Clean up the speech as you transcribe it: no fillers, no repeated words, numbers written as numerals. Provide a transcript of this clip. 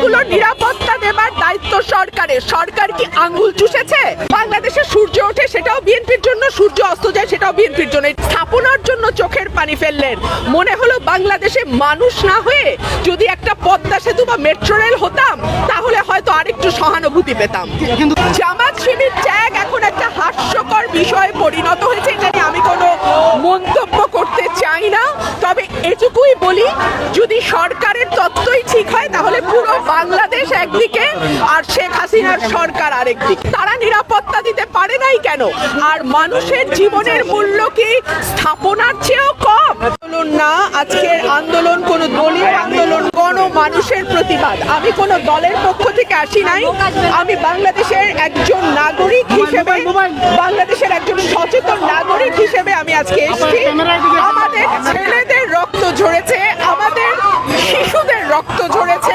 গুলোর নিরাপত্তা দেবার দায়িত্ব সরকারের। সরকার কি আঙ্গুল চুষেছে? বাংলাদেশে সূর্য ওঠে সেটাও বিএনপির জন্য, সূর্য অস্ত যায় সেটাও বিএনপির জন্য। স্থাপনার জন্য চোখের পানি ফেললেন। মনে হলো বাংলাদেশে মানুষ না হয়ে যদি একটা পদ্মা সেতু বা মেট্রো রেল হতাম তাহলে হয়তো আরেকটু সহানুভূতি পেতাম। কিন্তু জামাত শিবির ত্যাগ এখন একটা হাস্যকর বিষয়ে পরিণত হয়েছে। এটা নিয়ে আমি কোনো মন্তব্য করতে চাই না, তবে এটুকুই বলি, যদি সরকারের তত্ত্বই ঠিক হয় তাহলে পুরো বাংলাদেশ একদিকে আর শেখ হাসিনার সরকার আরেকদিকে। তারা নিরাপত্তা দিতে পারে নাই কেন? আর মানুষের জীবনের মূল্য কি স্থাপনার চেয়েও কম? আন্দোলন না, আজকের আন্দোলন কোনো দলীয় আন্দোলন, মানুষের প্রতিবাদ। আমি কোনো দলের পক্ষ থেকে আসি নাই। আমি বাংলাদেশের একজন নাগরিক হিসেবে, বাংলাদেশের একজন সচেতন নাগরিক হিসেবে আমি আজকে এসেছি। আমাদের ছেলেদের রক্ত ঝরেছে, আমাদের শিশুদের রক্ত ঝরেছে।